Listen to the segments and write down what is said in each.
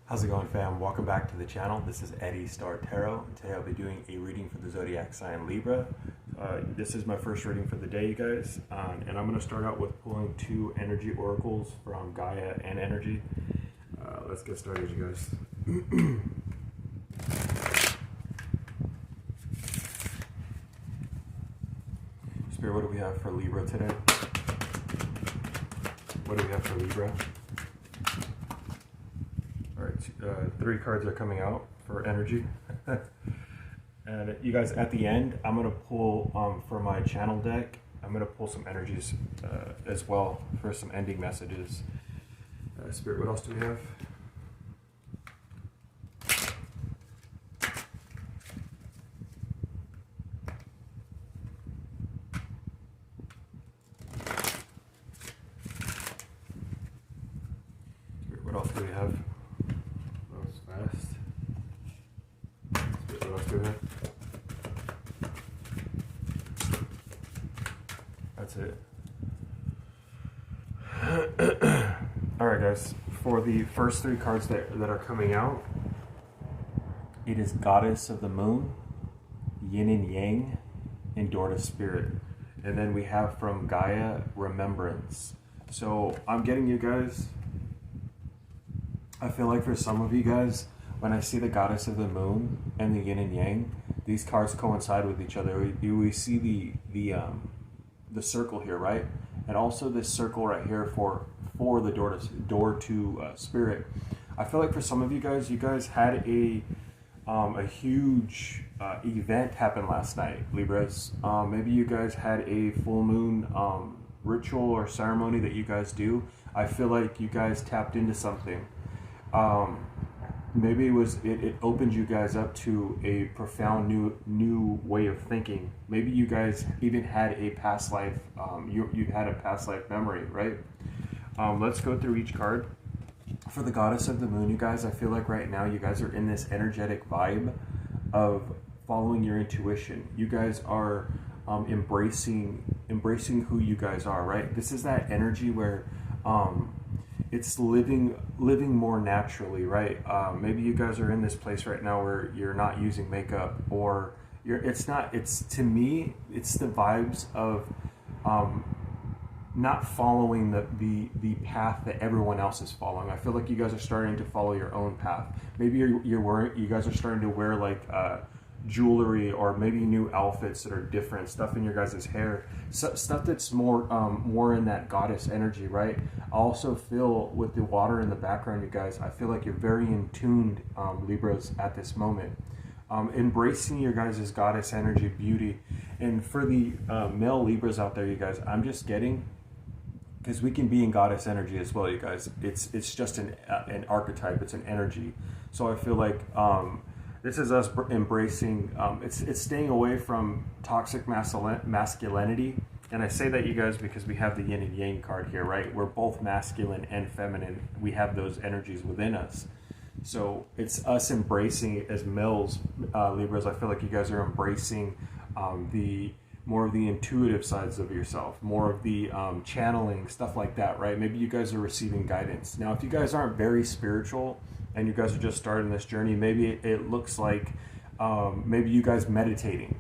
How's it going, fam? Welcome back to the channel. This is Eddie Star Tarot. Today I'll be doing a reading for the zodiac sign Libra. This is my first reading for the day, you guys, and I'm going to start out with pulling two energy oracles from Gaia and Energy. Let's get started, you guys. Spirit, what do we have for Libra today? What do we have for Libra? Three cards are coming out for energy. And you guys, at the end, I'm going to pull for my channel deck, I'm going to pull some energies as well for some ending messages. Spirit, what else do we have? Spirit, what else do we have? Fast. What else do we have? That's it. Alright, guys. For the first three cards that are coming out, it is Goddess of the Moon, Yin and Yang, and Dorda Spirit. And then we have from Gaia, Remembrance. So I'm getting you guys, I feel like for some of you guys, when I see the Goddess of the Moon and the Yin and Yang, these cards coincide with each other. We see the circle here, right? And also this circle right here for the door to Spirit. I feel like for some of you guys had a huge event happen last night, Libras. Maybe you guys had a full moon ritual or ceremony that you guys do. I feel like you guys tapped into something. Maybe it opened you guys up to a profound new way of thinking. Maybe you guys even had a past life, you had a past life memory, right? Let's go through each card. For the Goddess of the Moon, you guys, I feel like right now you guys are in this energetic vibe of following your intuition. You guys are embracing who you guys are, right? This is that energy where it's living more naturally, right? Maybe you guys are in this place right now where you're not using makeup, or to me, it's the vibes of not following the path that everyone else is following. I feel like you guys are starting to follow your own path. Maybe you guys are starting to wear like jewelry, or maybe new outfits that are different, stuff in your guys' hair, stuff that's more in that goddess energy, right? I also feel with the water in the background, you guys, I feel like you're very in tuned, Libras, at this moment. Embracing your guys' goddess energy, beauty. And for the male Libras out there, you guys, I'm just getting, because we can be in goddess energy as well, you guys. It's just an archetype, it's an energy. So I feel like this is us embracing, it's staying away from toxic masculinity. And I say that, you guys, because we have the yin and yang card here, right? We're both masculine and feminine. We have those energies within us. So it's us embracing, as males, Libras, I feel like you guys are embracing more of the intuitive sides of yourself, more of the channeling, stuff like that, right? Maybe you guys are receiving guidance. Now, if you guys aren't very spiritual and you guys are just starting this journey, maybe it looks like maybe you guys meditating,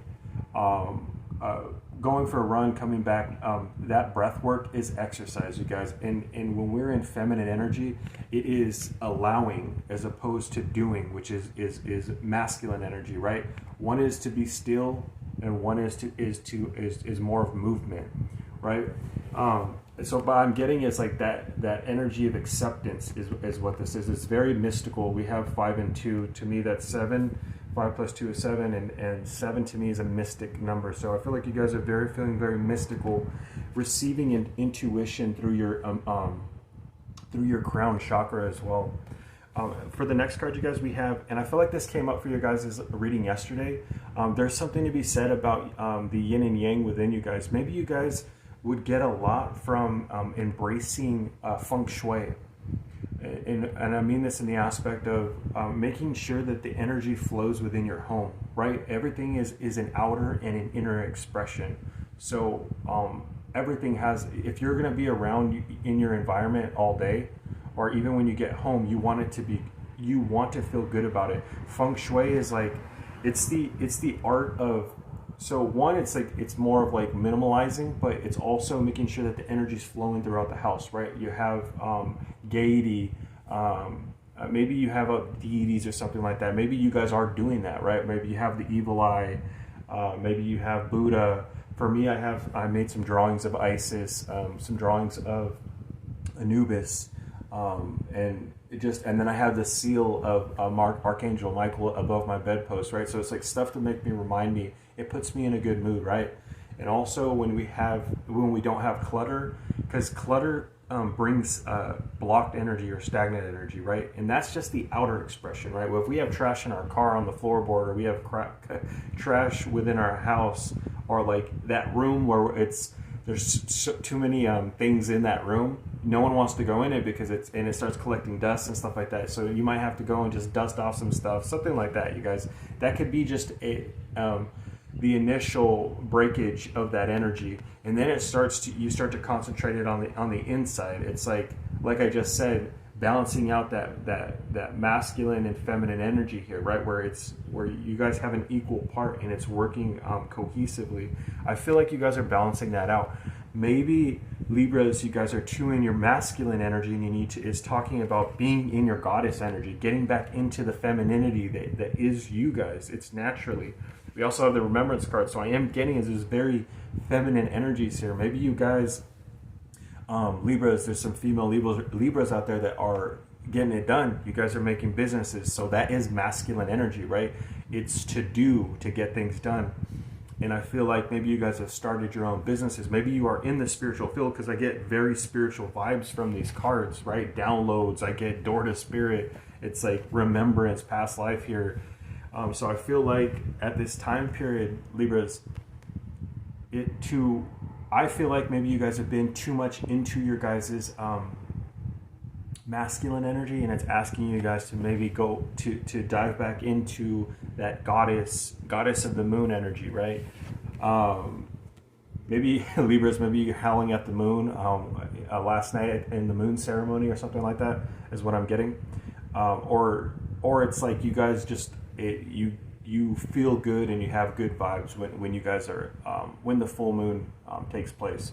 going for a run, coming back. That breath work is exercise, you guys. And when we're in feminine energy, it is allowing as opposed to doing, which is masculine energy, right? One is to be still, and one is more of movement, right? So what I'm getting is like that energy of acceptance is what this is. It's very mystical. We have 5 and 2. To me, that's 7. 5 plus 2 is 7, and 7 to me is a mystic number. So I feel like you guys are feeling very mystical, receiving an intuition through your crown chakra as well. For the next card, you guys, we have, and I feel like this came up for you guys' reading yesterday. There's something to be said about the yin and yang within you guys. Maybe you guys would get a lot from embracing feng shui. And I mean this in the aspect of making sure that the energy flows within your home, right? Everything is an outer and an inner expression. So everything has, if you're going to be around in your environment all day, or even when you get home, you want it to be you want to feel good about it. Feng Shui is like, it's the art of, so one, it's like, it's more of like minimalizing, but it's also making sure that the energy is flowing throughout the house, right? You have gaiety, maybe you have deities or something like that. Maybe you guys are doing that, right? Maybe you have the evil eye, maybe you have Buddha. For me, I made some drawings of Isis, some drawings of Anubis, and then I have the seal of Archangel Michael above my bedpost, right? So it's like stuff to make me, remind me. It puts me in a good mood, right? And also when we don't have clutter, because clutter brings blocked energy or stagnant energy, right? And that's just the outer expression, right? Well, if we have trash in our car on the floorboard, or we have trash within our house, or like that room where there's too many things in that room, no one wants to go in it because it starts collecting dust and stuff like that. So you might have to go and just dust off some stuff, something like that, you guys. That could be just the initial breakage of that energy, and then you start to concentrate it on the inside. It's like I just said, balancing out that masculine and feminine energy here, right? Where you guys have an equal part and it's working cohesively. I feel like you guys are balancing that out. Maybe Libras, you guys are too in your masculine energy, and is talking about being in your goddess energy, getting back into the femininity that is you guys. It's naturally. We also have the remembrance card, so I am getting is very feminine energies here. Maybe you guys, Libras, there's some female Libras out there that are getting it done. You guys are making businesses, so that is masculine energy, right? It's to get things done. And I feel like maybe you guys have started your own businesses. Maybe you are in the spiritual field, because I get very spiritual vibes from these cards, right? Downloads, I get door to spirit. It's like remembrance, past life here. So I feel like at this time period, Libras, I feel like maybe you guys have been too much into your guys' masculine energy, and it's asking you guys to maybe go to dive back into that goddess of the moon energy, right? Maybe Libras, maybe you're howling at the moon last night in the moon ceremony or something like that is what I'm getting, or it's like you guys just you feel good and you have good vibes when you guys are when the full moon takes place.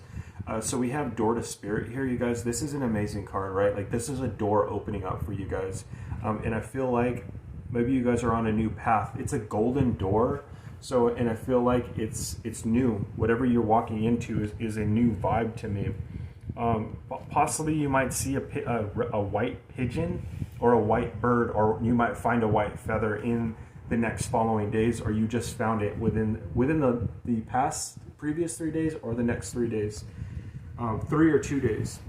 So we have door to spirit here, you guys. This is an amazing card, right? Like, this is a door opening up for you guys, and I feel like maybe you guys are on a new path. It's a golden door, so, and I feel like it's new. Whatever you're walking into is a new vibe to me. Possibly you might see a white pigeon or a white bird, or you might find a white feather in the next following days, or you just found it within the previous 3 days, or the next 3 days, 3 or 2 days.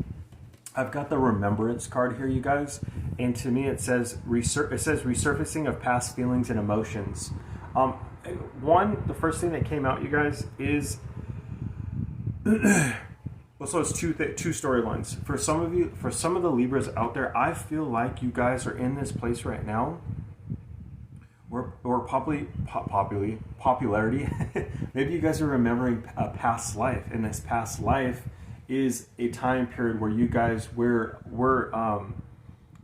I've got the remembrance card here, you guys, and to me it says resurfacing of past feelings and emotions. The first thing that came out, you guys, is well, so it's two storylines. For some of the Libras out there, I feel like you guys are in this place right now where popularity. Maybe you guys are remembering a past life, and this past life is a time period where you guys were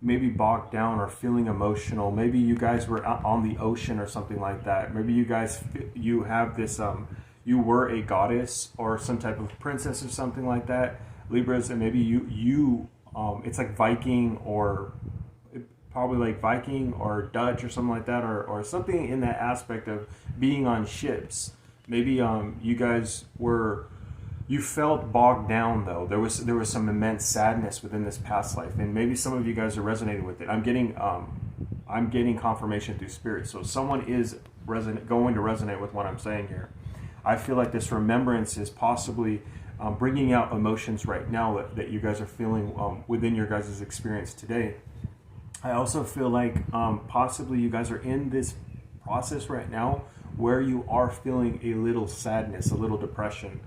maybe bogged down or feeling emotional. Maybe you guys were on the ocean or something like that. Maybe you have this you were a goddess or some type of princess or something like that, Libras, and maybe you it's like Viking, or probably like Viking or Dutch or something like that, or something in that aspect of being on ships. Maybe you guys you felt bogged down, though. There was some immense sadness within this past life, and maybe some of you guys are resonating with it. I'm getting confirmation through spirit, so someone is going to resonate with what I'm saying here. I feel like this remembrance is possibly bringing out emotions right now that you guys are feeling within your guys' experience today. I also feel like possibly you guys are in this process right now where you are feeling a little sadness, a little depression.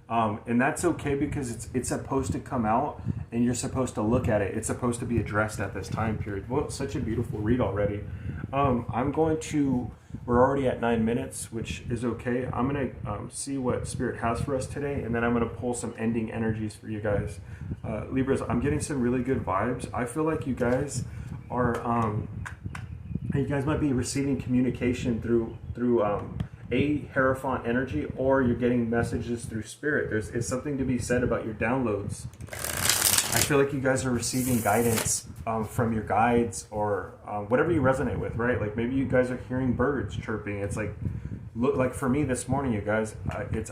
And that's okay, because it's supposed to come out and you're supposed to look at it. It's supposed to be addressed at this time period. Well, it's such a beautiful read already. We're already at 9 minutes, which is okay. I'm going to see what Spirit has for us today, and then I'm going to pull some ending energies for you guys. Libras, I'm getting some really good vibes. I feel like you guys you guys might be receiving communication through Hierophant energy, or you're getting messages through spirit. There's something to be said about your downloads. I feel like you guys are receiving guidance from your guides, or whatever you resonate with, right? Like maybe you guys are hearing birds chirping. It's like, look, like for me this morning, you guys,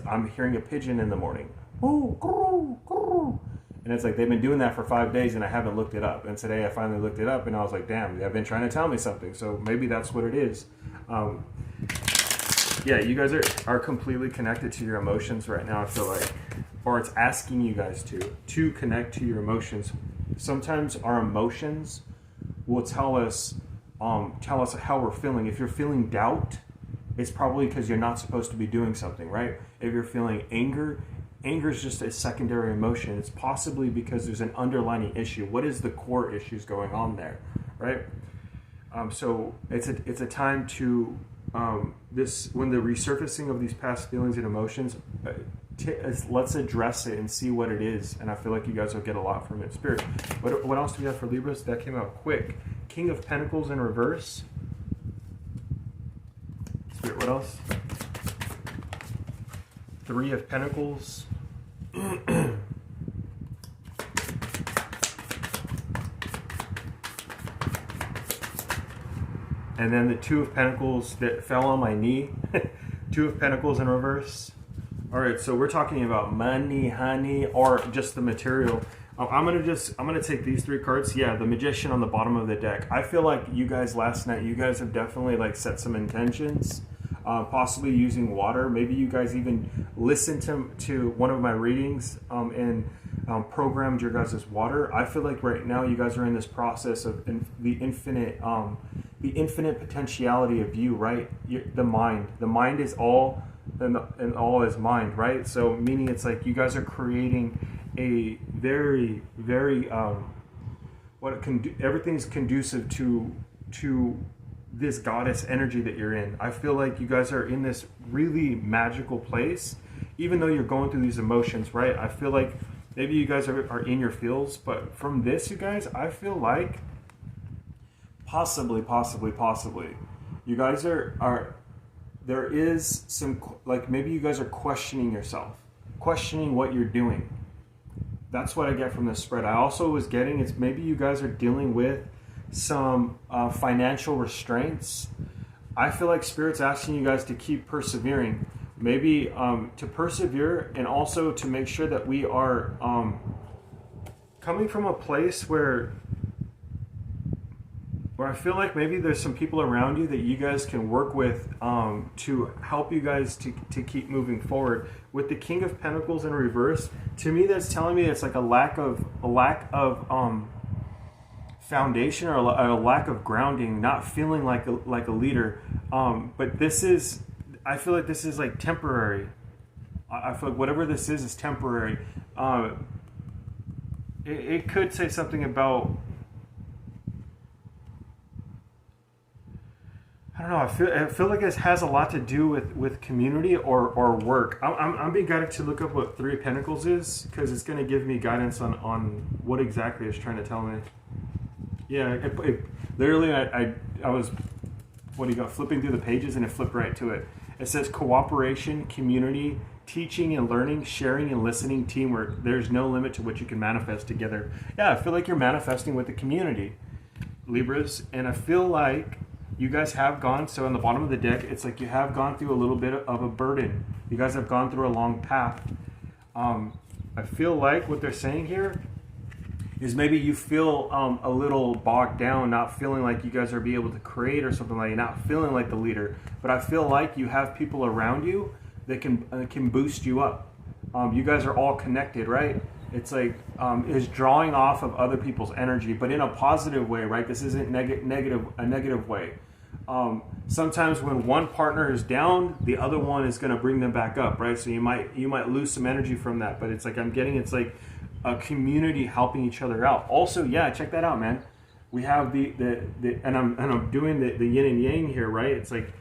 I'm hearing a pigeon in the morning. Ooh, grrr, grrr. And it's like they've been doing that for 5 days and I haven't looked it up. And today I finally looked it up and I was like, damn, they've been trying to tell me something. So maybe that's what it is. Yeah, you guys are completely connected to your emotions right now, I feel like. Or it's asking you guys to connect to your emotions. Sometimes our emotions will tell us how we're feeling. If you're feeling doubt, it's probably because you're not supposed to be doing something, right? If you're feeling anger is just a secondary emotion. It's possibly because there's an underlying issue. What is the core issues going on there, right? So it's a time to when the resurfacing of these past feelings and emotions, let's address it and see what it is. And I feel like you guys will get a lot from it. Spirit, what else do we have for Libras? That came out quick. King of Pentacles in reverse. Spirit, what else? Three of Pentacles. And then the Two of Pentacles that fell on my knee. Two of Pentacles in reverse. All right, so we're talking about money, honey, or just the material. I'm gonna take these three cards. Yeah, the Magician on the bottom of the deck. I feel like you guys last night, you guys have definitely like set some intentions, possibly using water. Maybe you guys even listened to one of my readings and programmed your guys' water. I feel like right now you guys are in this process of the infinite potentiality of you, right? The mind is all, and all is mind, right? So meaning it's like you guys are creating a very, very everything's conducive to this goddess energy that you're in. I feel like you guys are in this really magical place, even though you're going through these emotions, right? I feel like maybe you guys are in your feels, but from this, you guys, I feel like possibly, you guys are there is some, like maybe you guys are questioning yourself, questioning what you're doing. That's what I get from this spread. I also was getting, it's maybe you guys are dealing with some financial restraints. I feel like Spirit's asking you guys to keep persevering. Maybe to persevere, and also to make sure that we are coming from a place where I feel like maybe there's some people around you that you guys can work with to help you guys to keep moving forward. With the King of Pentacles in reverse, to me that's telling me it's like a lack of foundation, or a lack of grounding, not feeling like a leader. But this is, I feel like this is like temporary. I feel like whatever this is temporary. It could say something about, I don't know. I feel like this has a lot to do with community or work. I'm being guided to look up what Three of Pentacles is, because it's going to give me guidance on what exactly it's trying to tell me. Yeah, it literally, I was, flipping through the pages, and it flipped right to it. It says cooperation, community, teaching and learning, sharing and listening, teamwork. There's no limit to what you can manifest together. Yeah, I feel like you're manifesting with the community, Libras, and I feel like you guys have gone, so on the bottom of the deck, it's like you have gone through a little bit of a burden. You guys have gone through a long path. I feel like what they're saying here is maybe you feel a little bogged down, not feeling like you guys are be able to create or something, like not feeling like the leader. But I feel like you have people around you that can boost you up. You guys are all connected, right? It's like is drawing off of other people's energy, but in a positive way, right? This isn't a negative way. Sometimes when one partner is down, the other one is going to bring them back up, right? So you might lose some energy from that, but it's like it's like a community helping each other out. Also, yeah, check that out, man. We have the and I'm doing the yin and yang here, right? It's like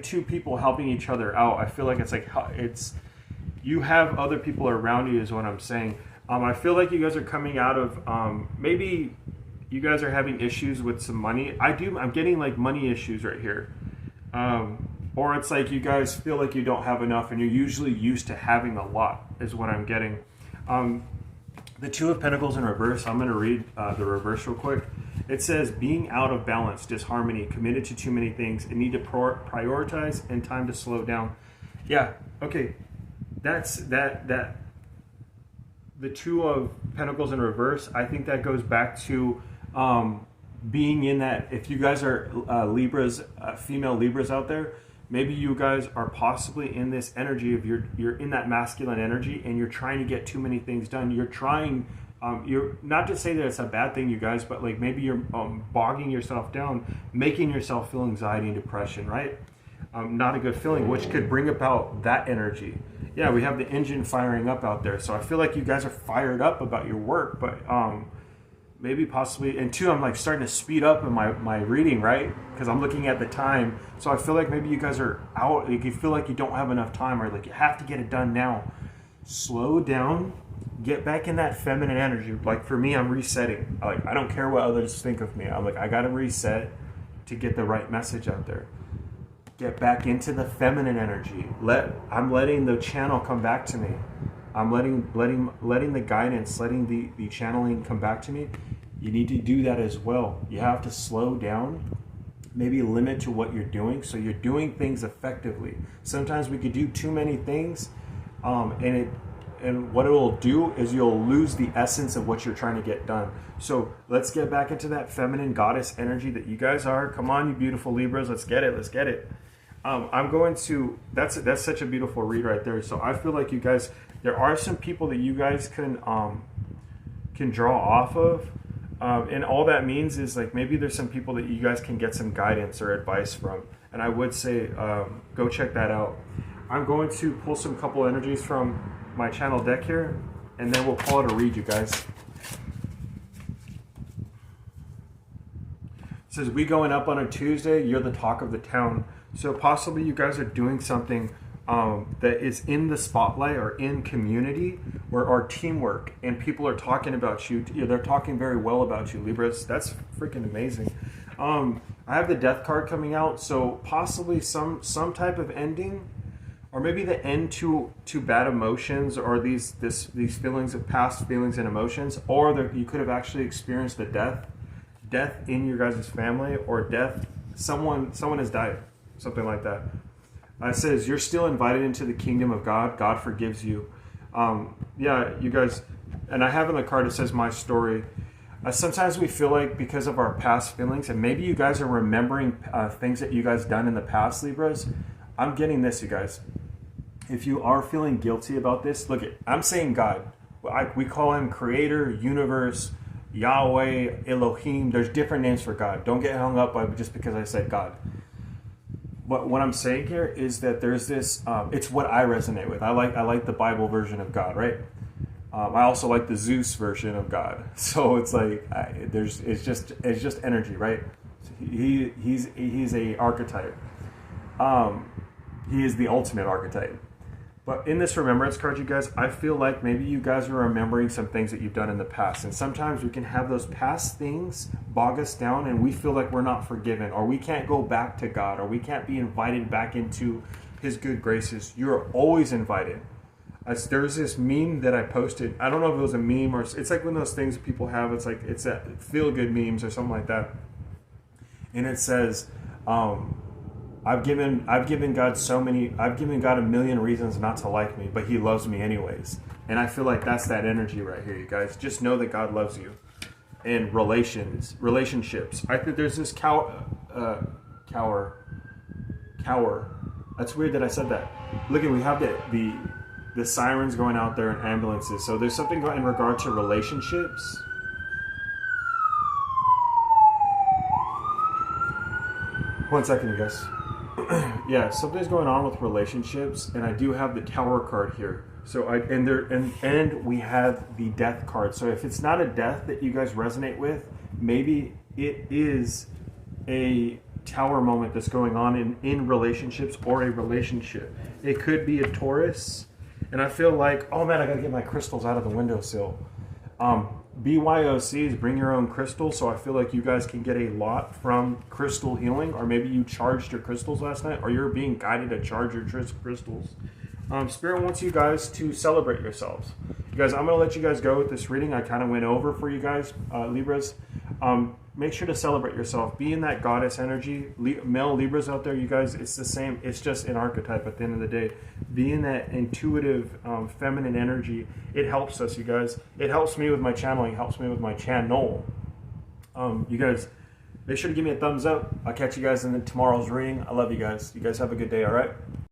two people helping each other out. I feel like it's you have other people around you, is what I'm saying. I feel like you guys are coming out of maybe you guys are having issues with some money. I'm getting like money issues right here. Or it's like you guys feel like you don't have enough and you're usually used to having a lot is what I'm getting. The Two of Pentacles in reverse, I'm going to read the reverse real quick. It says, being out of balance, disharmony, committed to too many things, and need to prioritize and time to slow down. Yeah, okay. That's that. The Two of Pentacles in reverse, I think that goes back to being in that, if you guys are Libras, female Libras out there, maybe you guys are possibly in this energy of you're in that masculine energy and you're trying to get too many things done. You're trying, you're not to say that it's a bad thing, you guys, but like maybe you're bogging yourself down, making yourself feel anxiety and depression, right? Not a good feeling, which could bring about that energy. Yeah, we have the engine firing up out there. So I feel like you guys are fired up about your work, but maybe possibly, and two, I'm like starting to speed up in my reading, right? Because I'm looking at the time. So I feel like maybe you guys are out, like you feel like you don't have enough time, or like you have to get it done now. Slow down, get back in that feminine energy. Like for me, I'm resetting. Like I don't care what others think of me. I'm like, I gotta reset to get the right message out there. Get back into the feminine energy. I'm letting the channel come back to me. I'm letting the guidance, letting the channeling come back to me. You need to do that as well. You have to slow down, maybe limit to what you're doing, so you're doing things effectively. Sometimes we could do too many things, and what it will do is you'll lose the essence of what you're trying to get done. So let's get back into that feminine goddess energy that you guys are. Come on, you beautiful Libras, let's get it, let's get it. I'm going to, that's such a beautiful read right there. So I feel like you guys, there are some people that you guys can draw off of. And all that means is like maybe there's some people that you guys can get some guidance or advice from. And I would say go check that out. I'm going to pull some couple energies from my channel deck here, and then we'll call it a read, you guys. It says, we going up on a Tuesday, you're the talk of the town. So possibly you guys are doing something that is in the spotlight or in community where our teamwork and people are talking about you. They're talking very well about you, Libras. That's freaking amazing. I have the Death card coming out, so possibly some type of ending, or maybe the end to bad emotions, or these feelings of past feelings and emotions, or you could have actually experienced the death in your guys' family, or death, someone has died. Something like that. It says, you're still invited into the kingdom of God. God forgives you. Yeah, you guys, and I have in the card, it says, my story. Sometimes we feel like because of our past feelings, and maybe you guys are remembering things that you guys done in the past, Libras. I'm getting this, you guys. If you are feeling guilty about this, look, I'm saying God. We call him Creator, Universe, Yahweh, Elohim. There's different names for God. Don't get hung up by just because I said God. But what I'm saying here is that there's this, it's what I resonate with. I like the Bible version of God, right? I also like the Zeus version of God. So it's like, it's just energy, right? He's a archetype. He is the ultimate archetype. But in this remembrance card, you guys, I feel like maybe you guys are remembering some things that you've done in the past. And sometimes we can have those past things bog us down, and we feel like we're not forgiven, or we can't go back to God, or we can't be invited back into his good graces. You're always invited. There's this meme that I posted. I don't know if it was a meme, or it's like one of those things that people have. It's like, it's a feel-good memes or something like that. And it says, I've given God a million reasons not to like me, but he loves me anyways. And I feel like that's that energy right here, you guys. Just know that God loves you. And relationships. I think there's this cower. That's weird that I said that. Look, we have the sirens going out there and ambulances. So there's something in regard to relationships. One second, you guys. Yeah, something's going on with relationships, and I do have the Tower card here. So and we have the Death card. So if it's not a death that you guys resonate with, maybe it is a Tower moment that's going on in relationships, or a relationship. It could be a Taurus, and I feel like, oh man, I gotta get my crystals out of the windowsill. BYOCs, bring your own crystals. So I feel like you guys can get a lot from crystal healing, or maybe you charged your crystals last night, or you're being guided to charge your crystals. Spirit wants you guys to celebrate yourselves. You guys, I'm going to let you guys go with this reading. I kind of went over for you guys, Libras. Make sure to celebrate yourself. Be in that goddess energy. Male Libras out there, you guys, it's the same. It's just an archetype at the end of the day. Be in that intuitive, feminine energy. It helps us, you guys. It helps me with my channeling. It helps me with my channel. You guys, make sure to give me a thumbs up. I'll catch you guys in tomorrow's reading. I love you guys. You guys have a good day, all right?